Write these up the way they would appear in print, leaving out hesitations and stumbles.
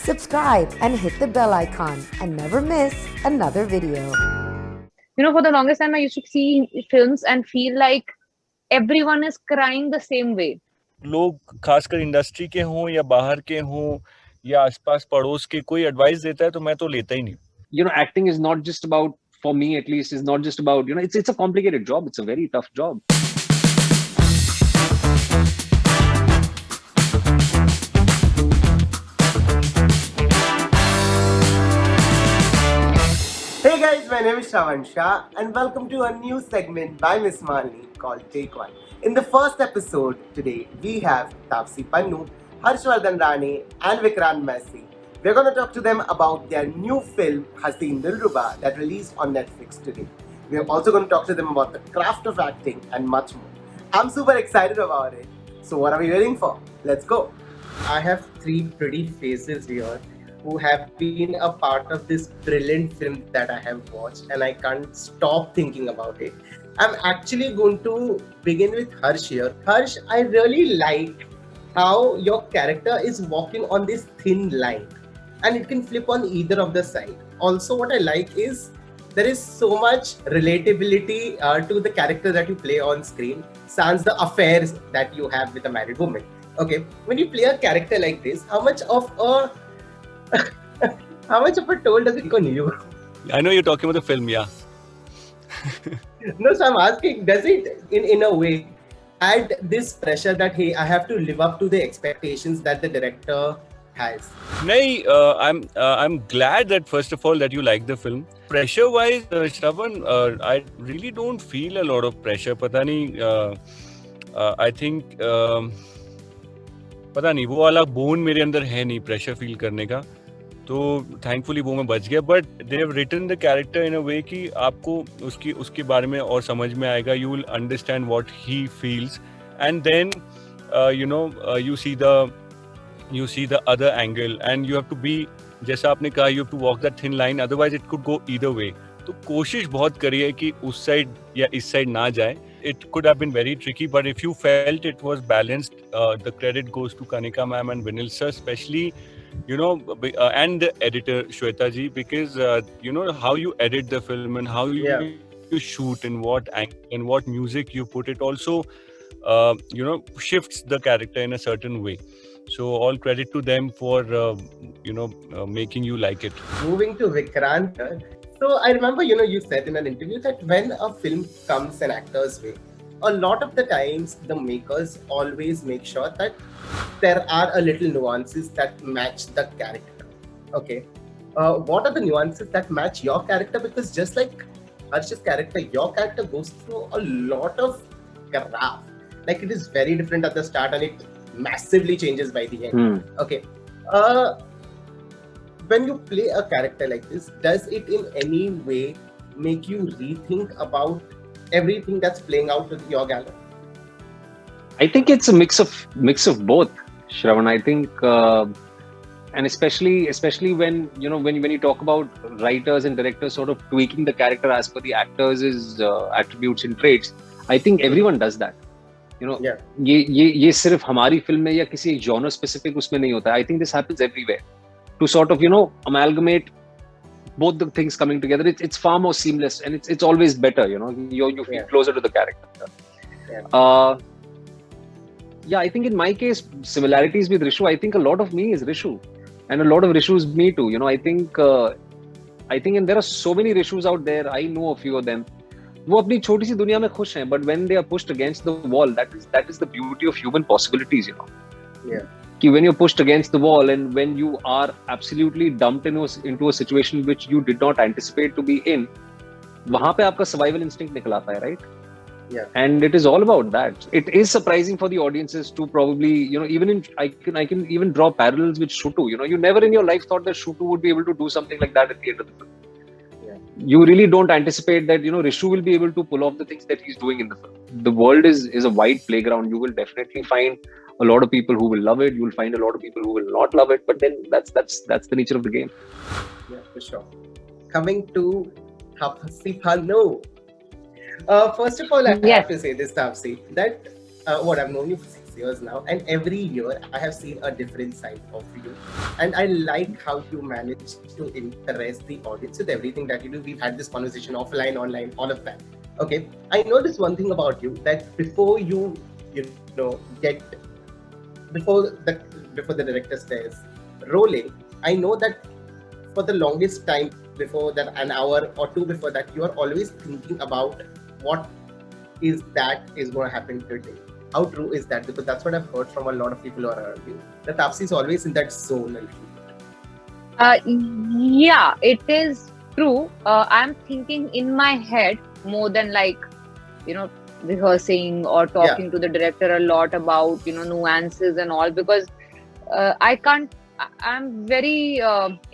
Subscribe and hit the bell icon and never miss another video. For the longest time, I used to see films and feel like everyone is crying the same way. लोग खासकर industry के हों या बाहर के हों या आसपास पड़ोस के कोई एडवाइस देता है तो मैं तो लेता ही नहीं. Acting is not just about, for me at least, is not just about, it's a complicated job. It's a very tough job. Hey guys, my name is Shravan Shah and welcome to a new segment by Miss Malini called Take One. In the first episode today, we have Taapsee Pannu, Harshvardhan Rane and Vikrant Massey. We're going to talk to them about their new film Haseen Dilruba that released on Netflix today. We're also going to talk to them about the craft of acting and much more. I'm super excited about it. So what are we waiting for? Let's go. I have three pretty faces here who have been a part of this brilliant film that I have watched and I can't stop thinking about it. I'm actually going to begin with Harsh here. Harsh, I really like how your character is walking on this thin line and it can flip on either of the side. Also, what I like is there is so much relatability to the character that you play on screen, sans the affairs that you have with a married woman. Okay, when you play a character like this, how much of a toll does it go on you? I know you're talking about the film, yeah. No, so I'm asking, does it in a way add this pressure that hey, I have to live up to the expectations that the director has? No, I'm glad that first of all that you like the film. Pressure wise, Shravan, I really don't feel a lot of pressure. पता नहीं, I think पता नहीं वो वाला bone मेरे अंदर है नहीं प्रेशर फील करने का, तो थैंकफुली वो मैं बच गया. But they have written the character in a way कि आपको उसके बारे में और समझ में आएगा. You will understand what he feels and then you see the other angle and you have to be, जैसा आपने कहा, you have to walk that thin line, otherwise it could go either way. तो कोशिश बहुत करी है कि उस साइड या इस साइड ना जाए. It could have been very tricky, but if you felt it was balanced, the credit goes to Kanika ma'am and Vinil sir, especially, and the editor Shweta ji, because how you edit the film and how you shoot and what angle and what music you put, it also shifts the character in a certain way. So all credit to them for making you like it. Moving to Vikrant. So I remember, you said in an interview that when a film comes an actor's way, a lot of the times the makers always make sure that there are a little nuances that match the character. Okay. What are the nuances that match your character? Because just like Harsh's character, your character goes through a lot of craft. Like it is very different at the start and it massively changes by the end. Okay. When you play a character like this, does it in any way make you rethink about everything that's playing out with your gala? I think it's a mix of both, Shravan. I think, and especially when you talk about writers and directors sort of tweaking the character as per the actors' attributes and traits. I think everyone does that. ये सिर्फ हमारी film में या किसी एक genre specific उसमें नहीं होता. I think this happens everywhere. To sort of amalgamate both the things coming together, it's far more seamless and it's always better. You feel closer to the character. I think in my case, similarities with Rishu. I think a lot of me is Rishu, and a lot of Rishu is me too. I think, and there are so many Rishus out there. I know a few of them. वो अपनी छोटी सी दुनिया में खुश हैं, but when they are pushed against the wall, that is the beauty of human possibilities. कि when you're pushed against the wall and when you are absolutely dumped into a situation which you did not anticipate to be in, वहाँ पे आपका survival instinct निकल आता है, right? Yeah. And it is all about that. It is surprising for the audiences to probably, I can even draw parallels with Shutu. You never in your life thought that Shutu would be able to do something like that at the end of the film. You really don't anticipate that Rishu will be able to pull off the things that he's doing in the film. The world is a wide playground. You will definitely find a lot of people who will love it. You will find a lot of people who will not love it. But then that's the nature of the game. Yeah, for sure. Coming to Taapsee Pannu. First of all, I have to say this, Taapsee, that I've known you for 6 years now, and every year I have seen a different side of you. And I like how you manage to interest the audience with everything that you do. We've had this conversation offline, online, all of that. Okay, I noticed one thing about you, that before you know get before the director says rolling, I know that for the longest time before that, an hour or two before that, you are always thinking about what is going to happen today. How true is that? Because that's what I've heard from a lot of people around you. That Taapsee is always in that zone. Yeah, it is true. I'm thinking in my head more than rehearsing or talking to the director a lot about nuances and all, because I'm very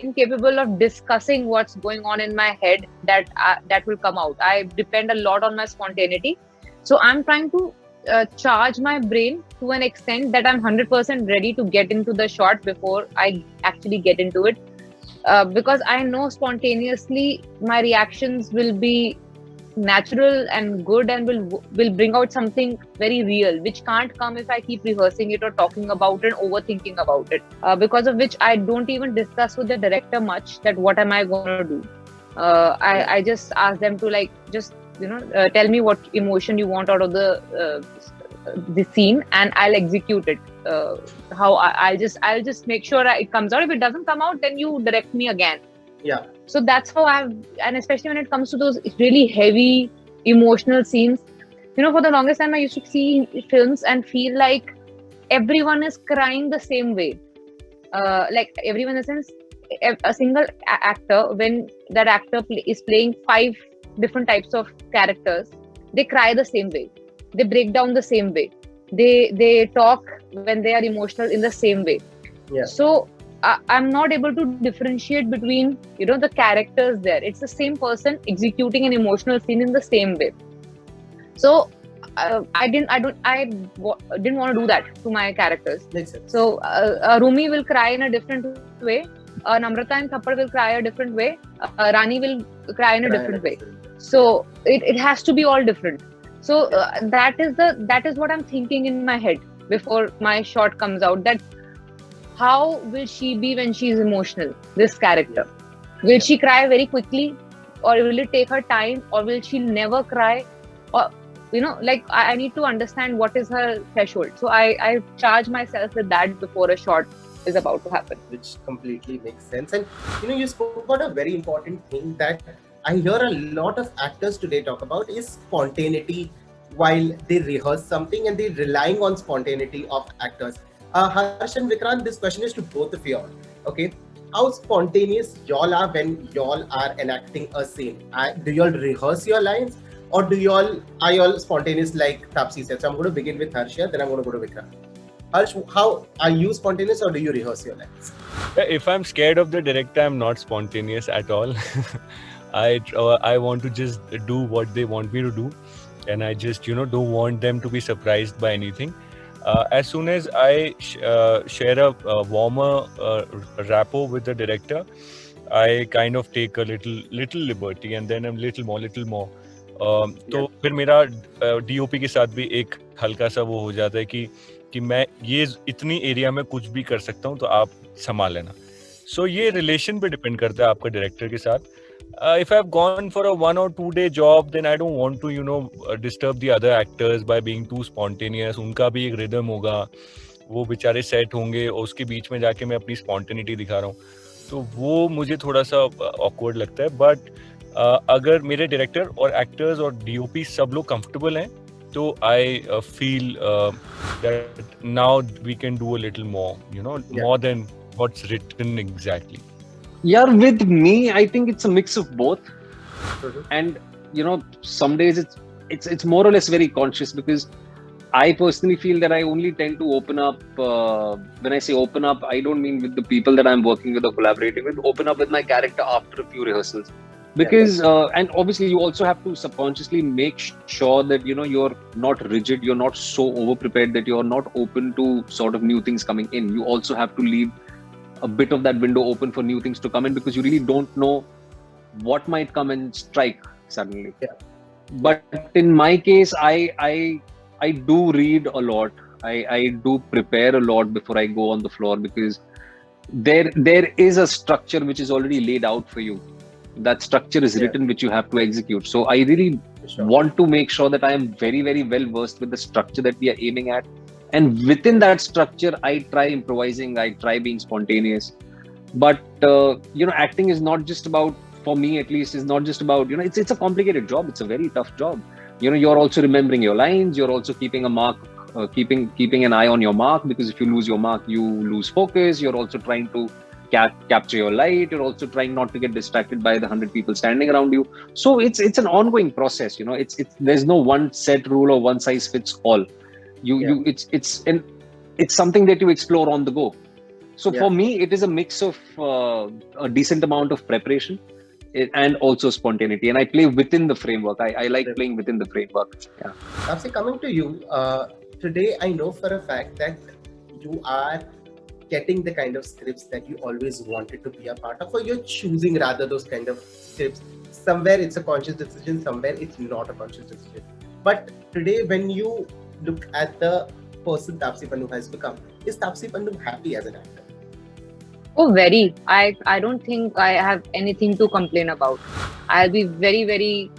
incapable of discussing what's going on in my head that will come out. I depend a lot on my spontaneity. So I'm trying to charge my brain to an extent that I'm 100% ready to get into the shot before I actually get into it. Because I know spontaneously my reactions will be natural and good and will bring out something very real, which can't come if I keep rehearsing it or talking about it, overthinking about it, because of which I don't even discuss with the director much that what am I going to do. I just ask them to tell me what emotion you want out of the scene, and I'll execute it. I'll just make sure it comes out. If it doesn't come out, then you direct me again. Yeah. So that's how and especially when it comes to those really heavy emotional scenes, for the longest time I used to see films and feel like everyone is crying the same way. Like everyone in the sense, a single actor, when that actor is playing 5 different types of characters, they cry the same way. They break down the same way. They talk when they are emotional in the same way. Yeah. So I'm not able to differentiate between the characters there. It's the same person executing an emotional scene in the same way. So I didn't want to do that to my characters. Makes sense. So Rumi will cry in a different way. Namrata and Thappad will cry a different way. Rani will cry in a different way. So it has to be all different. So that is what I'm thinking in my head before my shot comes out. That how will she be when she is emotional? This character, will she cry very quickly, or will it take her time, or will she never cry? Or I need to understand what is her threshold. So I charge myself with that before a shot is about to happen. Which completely makes sense. And you spoke about a very important thing that I hear a lot of actors today talk about is spontaneity while they rehearse something, and they're relying on spontaneity of actors. Harsh and Vikrant, this question is to both of you all. Okay, how spontaneous y'all are when y'all are enacting a scene? Do y'all rehearse your lines, or are y'all spontaneous like Taapsee said? So I'm going to begin with Harsh here, then I'm going to go to Vikrant. Harsh, how are you spontaneous, or do you rehearse your lines? If I'm scared of the director, I'm not spontaneous at all. I want to just do what they want me to do, and I just don't want them to be surprised by anything. As soon as I share a warmer rapport with the director, I kind of take a little liberty, and then a little more. तो फिर मेरा DOP के साथ भी एक हल्का सा वो हो जाता है कि मैं ये इतनी एरिया में कुछ भी कर सकता हूँ, तो आप संभाल लेना. So ये रिलेशन पे डिपेंड करता है आपका डायरेक्टर के साथ. If I've gone for a 1 or 2 day job, then I don't want to disturb the other actors by being too spontaneous. उनका भी एक rhythm होगा, वो बेचारे सेट होंगे, और उसके बीच में जाके मैं अपनी spontaneity दिखा रहा हूँ, तो वो मुझे थोड़ा सा awkward लगता है. But अगर मेरे डायरेक्टर और एक्टर्स और DOP सब लोग कंफर्टेबल हैं, तो I feel that now we can do a little more, more than what's written exactly. Yeah, with me, I think it's a mix of both. And some days it's more or less very conscious, because I personally feel that I only tend to open up. When I say open up, I don't mean with the people that I'm working with or collaborating with. Open up with my character after a few rehearsals, because and obviously you also have to subconsciously make sure that you're not rigid, you're not so over prepared that you're not open to sort of new things coming in. You also have to leave a bit of that window open for new things to come in, because you really don't know what might come and strike suddenly. Yeah. But in my case, I do read a lot. I do prepare a lot before I go on the floor, because there is a structure which is already laid out for you. That structure is written, which you have to execute. So I really want to make sure that I am very, very well versed with the structure that we are aiming at. And within that structure, I try improvising, I try being spontaneous. But, acting is not just about, for me at least, is not just about, it's a complicated job. It's a very tough job. You're also remembering your lines. You're also keeping a mark, keeping an eye on your mark, because if you lose your mark, you lose focus. You're also trying to capture your light. You're also trying not to get distracted by the 100 people standing around you. So it's an ongoing process. It's there's no one set rule or one size fits all. It's something that you explore on the go. So for me, it is a mix of a decent amount of preparation and also spontaneity. And I play within the framework. I like playing within the framework. Yeah. Taapsee, coming to you, today I know for a fact that you are getting the kind of scripts that you always wanted to be a part of, or you're choosing rather those kind of scripts. Somewhere it's a conscious decision, somewhere it's not a conscious decision. But today, when you look at the person Taapsee Pannu has become, is Taapsee Pannu happy as an actor? Oh, very. I don't think I have anything to complain about. I'll be very, very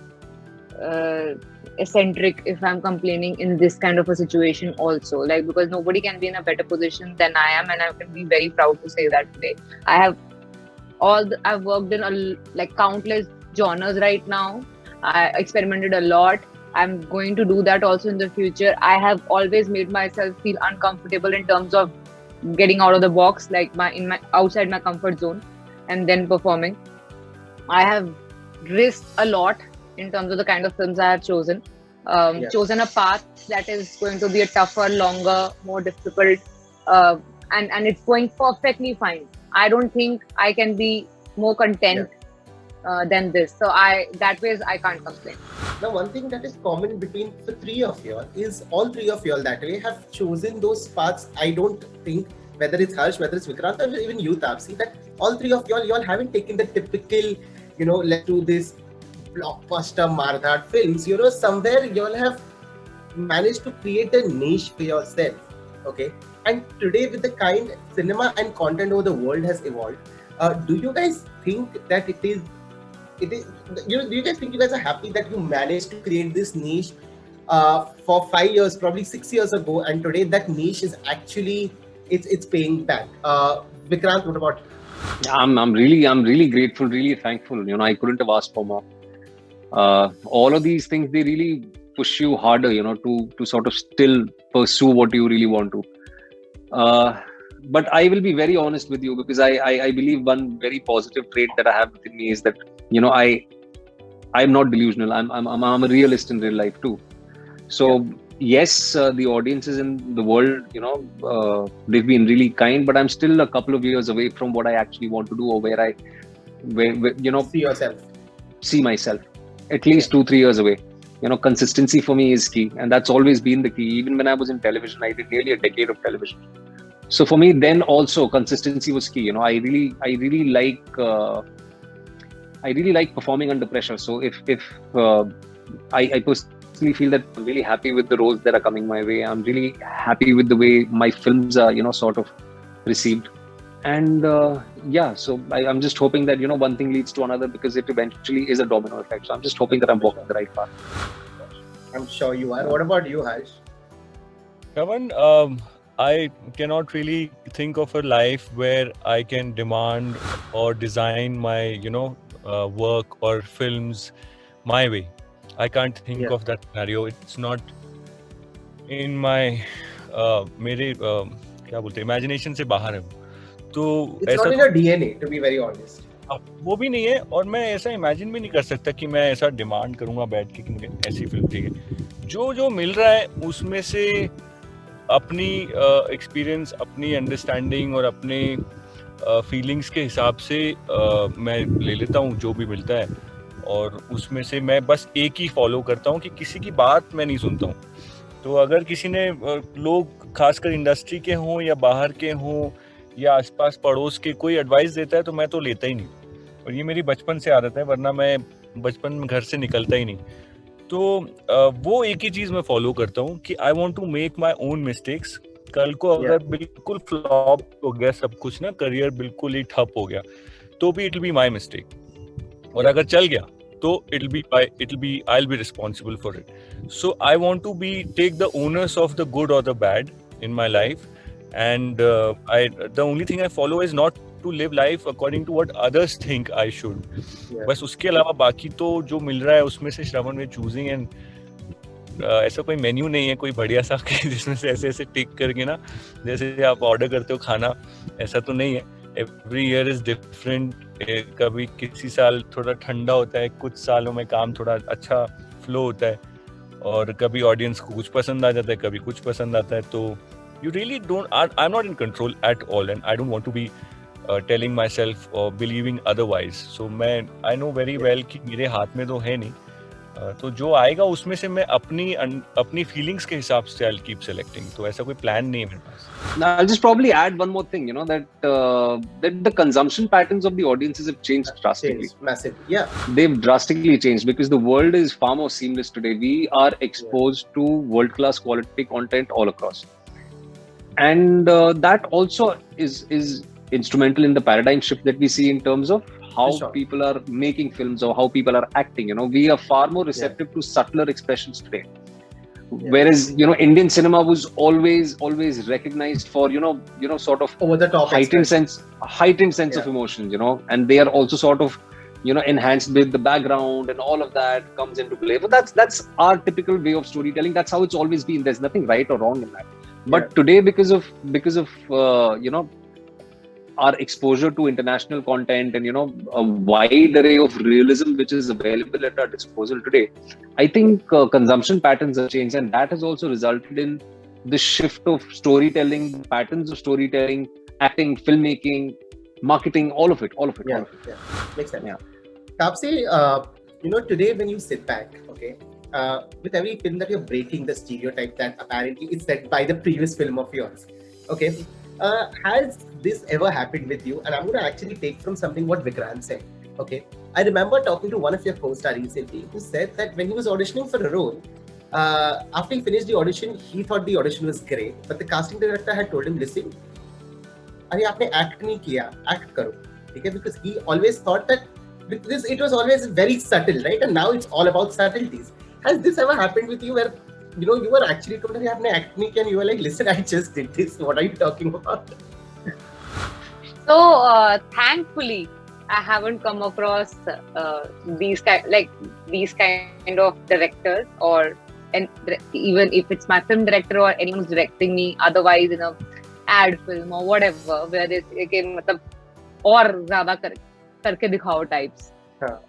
eccentric if I'm complaining in this kind of a situation also. Because nobody can be in a better position than I am, and I can be very proud to say that today. I've worked in countless genres right now. I experimented a lot. I'm going to do that also in the future. I have always made myself feel uncomfortable in terms of getting out of the box, outside my comfort zone, and then performing. I have risked a lot in terms of the kind of films I have chosen. Chosen a path that is going to be a tougher, longer, more difficult, and it's going perfectly fine. I don't think I can be more content than this. So that way I can't complain. Now, one thing that is common between the three of you is all three of you all that way have chosen those paths. I don't think, whether it's Harsh, whether it's Vikrant, or even you, Taapsee, that all three of you all haven't taken the typical, let's do this blockbuster Mardhat films. Somewhere you all have managed to create a niche for yourself. Okay. And today, with the kind cinema and content over the world has evolved, do you guys think that it is, do you guys think you guys are happy that you managed to create this niche for 5 years, probably 6 years ago, and today that niche is actually it's paying back? Vikrant, what about you? I'm really grateful, really thankful. I couldn't have asked for more. All of these things, they really push you harder, to sort of still pursue what you really want to. But I will be very honest with you, because I believe one very positive trait that I have within me is that, I'm not delusional. I'm a realist in real life too. So yes, the audiences in the world, they've been really kind, but I'm still a couple of years away from what I actually want to do, or where see myself. At least 2-3 years away. Consistency for me is key, and that's always been the key. Even when I was in television, I did nearly a decade of television. So for me, then also consistency was key. I really like performing under pressure. So if I personally feel that I'm really happy with the roles that are coming my way. I'm really happy with the way my films are, sort of received. And so I'm just hoping that, one thing leads to another, because it eventually is a domino effect. So I'm just hoping that I'm walking the right path. I'm sure you are. What about you, Harsh? Shravan, I cannot really think of a life where I can demand or design my, work or films my way. I can't think of that scenario. It's not in my imagination से बाहर है. तो it's not in your DNA, to be very honest. वो भी नहीं है, और मैं ऐसा इमेजिन भी नहीं कर सकता कि मैं ऐसा डिमांड करूंगा बैठ के कि मुझे ऐसी फिल्म चाहिए. जो मिल रहा है उसमें से अपनी एक्सपीरियंस, अपनी अंडरस्टैंडिंग और अपने फीलिंग्स के हिसाब से मैं ले लेता हूँ जो भी मिलता है, और उसमें से मैं बस एक ही फॉलो करता हूँ कि किसी की बात मैं नहीं सुनता हूँ. तो अगर किसी ने लोग खासकर इंडस्ट्री के हों या बाहर के हों या आसपास पड़ोस के कोई एडवाइस देता है तो मैं तो लेता ही नहीं. और ये मेरी बचपन से आदत है, वरना मैं बचपन में घर से निकलता ही नहीं. तो वो एक ही चीज मैं फॉलो करता हूँ कि I want to make my own mistakes. कल को अगर बिल्कुल फ्लॉप हो गया सब कुछ ना, करियर बिल्कुल ही ठप हो गया, तो भी it will be my mistake. और अगर चल गया तो it will be I will be responsible for it. So I want to be take the owners of the good और the bad in my life, and the only thing I follow is not to live life according to what others think I should. बस उसके अलावा बाकी तो जो मिल रहा है उसमें से श्रवण में चूजिंग. एंड ऐसा कोई मेन्यू नहीं है कोई बढ़िया सा जिसमें से ऐसे ऐसे टिक करके ना, जैसे आप ऑर्डर करते हो खाना, ऐसा तो नहीं है. Every year is different. कभी किसी साल थोड़ा ठंडा होता है, कुछ सालों में काम थोड़ा अच्छा फ्लो होता है, और कभी ऑडियंस को कुछ पसंद आ जाता है, कभी कुछ पसंद आता है. तो you really don't, I'm not in control at all, and I don't want to be telling myself or believing otherwise. So I know very well कि मेरे हाथ में तो है नहीं. तो जो आएगा उसमें से मैं अपनी फीलिंग्स के हिसाब से I'll keep selecting. तो ऐसा कोई प्लान नहीं है मेरे पास. Now, I'll just probably add one more thing, that the consumption patterns of the audiences have changed drastically. Massively, yeah. They've drastically changed because the world is far more seamless today. We are exposed to world-class quality content all across. And that also is instrumental in the paradigm shift that we see in terms of how people are making films or how people are acting. We are far more receptive to subtler expressions today. Whereas Indian cinema was always recognized for sort of over the top heightened sense of emotion, and they are also sort of enhanced with the background, and all of that comes into play. But that's our typical way of storytelling. That's how it's always been. There's nothing right or wrong in that. But today, because of our exposure to international content and a wide array of realism which is available at our disposal today, I think consumption patterns have changed, and that has also resulted in the shift of storytelling, patterns of storytelling, acting, filmmaking, marketing, all of it. Yeah. Makes sense. Yeah. Taapsee, today when you sit back, okay, with every film that you're breaking the stereotype that apparently is set by the previous film of yours, okay, has this ever happened with you? And I'm going to actually take from something what Vikrant said, okay. I remember talking to one of your co-stars recently who said that when he was auditioning for a role, after he finished the audition, he thought the audition was great, but the casting director had told him, listen, अरे आपने act नहीं किया, act करो, okay, because he always thought that because it was always very subtle, right? And now it's all about subtleties. Has this ever happened with you where you were actually told that आपने act नहीं किया and you were like, listen, I just did this, what are you talking about? So thankfully I haven't come across these kind of directors, and even if it's my film director or anyone who's directing me otherwise in a ad film or whatever, where they say मतलब और ज़्यादा करके दिखाओ types.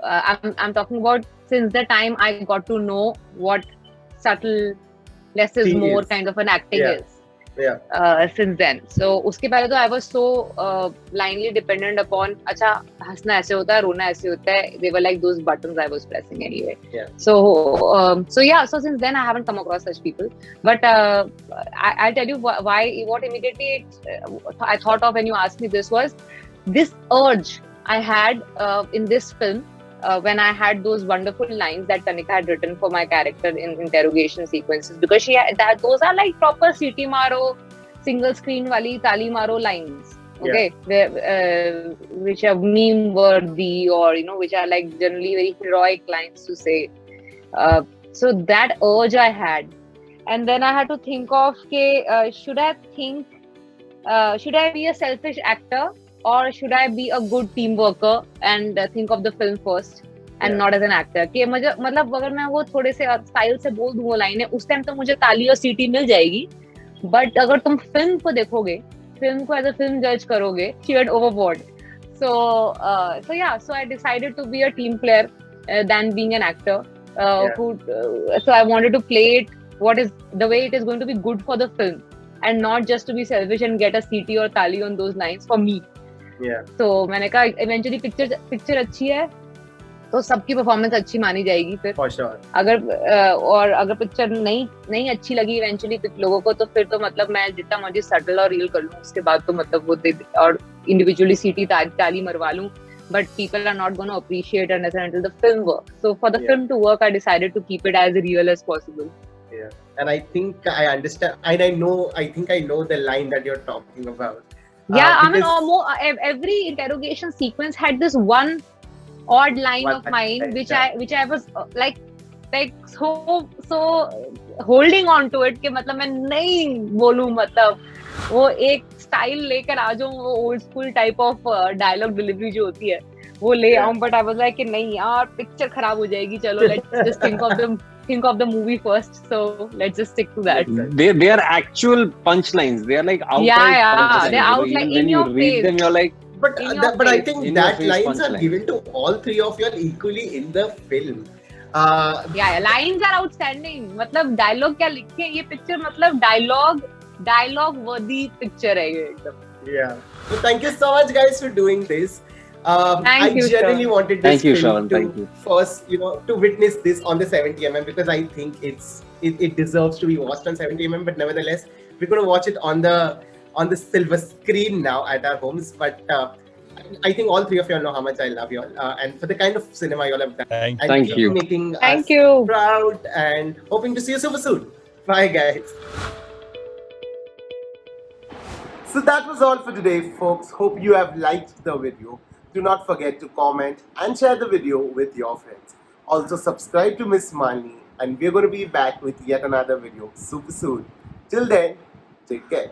I'm talking about since the time I got to know what subtle less is more kind of an acting is. Since then. So उसके पहले तो I was so blindly dependent upon अच्छा हंसना ऐसे होता है, रोना ऐसे होता है. They were like those buttons I was pressing anyway. So since then I haven't come across such people. But I'll tell you what immediately I thought of when you asked me this was this urge I had in this film when I had those wonderful lines that Tanika had written for my character in interrogation sequences, because those are like proper city maro, single screen wali tali maro lines, okay, which are meme worthy, or which are like generally very heroic lines to say. So that urge I had, and then I had to think of should I be a selfish actor, or should I be a good team worker and think of the film first and not as an actor? कि मतलब अगर मैं वो थोड़े से style से बोल दूँ वो लाइनें, उस टाइम तो मुझे ताली और सीटी मिल जाएगी. बट अगर तुम फिल्म को देखोगे, फिल्म को एज अ फिल्म जज करोगे, she went overboard. So I decided to be a team player than being an actor. So I wanted to play it what is the way it is going to be good for the film, and not just to be selfish and get a CT or tali on those lines for me. तो मैंने कहा eventually picture अच्छी है तो सबकी performance अच्छी मानी जाएगी फिर. अगर पिक्चर नहीं अच्छी लगी eventually लोगों को, तो फिर तो मतलब मैं जितना मर्जी सटल और रील कर लूं, उसके बाद तो मतलब वो और इंडिविजुअली सीटी ताली मरवा लूं, but people are not going to appreciate unless and until the film works. So for the Yeah. film to work, I decided to keep it as real as possible. Yeah. And I think I understand, and I think I know the line that you're talking about. Yeah, I mean, because- every interrogation sequence had this one odd line One of mine, line, which yeah. I was like so holding on to it कि मतलब मैं नहीं बोलूं, मतलब वो एक style लेकर आ जाऊं, वो old school type of dialogue delivery जो होती है वो ले Yeah. आऊं, बट आई वाज लाइक कि नहीं यार पिक्चर खराब हो जाएगी, चलो let's just think of the movie first, so let's just stick to that. They are actual punchlines. They are like outright Yeah, punchlines. they're You know, out like even in when you your read face. them, you're like, But In your but I face. think In your that face lines are punchline. given to all three of you equally in the film. Yeah, lines are outstanding. मतलब dialogue क्या लिखे हैं ये picture, मतलब dialogue वर्दी picture है ये एकदम. Yeah. So thank you so much, guys, for doing this. Thank I you, genuinely Shravan. wanted this Thank you, film Shravan, to thank you. first, to witness this on the 70mm because I think it deserves to be watched on 70mm. But nevertheless, we're going to watch it on the silver screen now at our homes. But I think all three of you all know how much I love you all, and for the kind of cinema you all have done. Thank And Thank keep you. making Thank us you. proud, and hoping to see you super soon. Bye, guys. So that was all for today, folks. Hope you have liked the video. Do not forget to comment and share the video with your friends. Also, subscribe to Miss Malini, and we're going to be back with yet another video super soon. Till then, take care.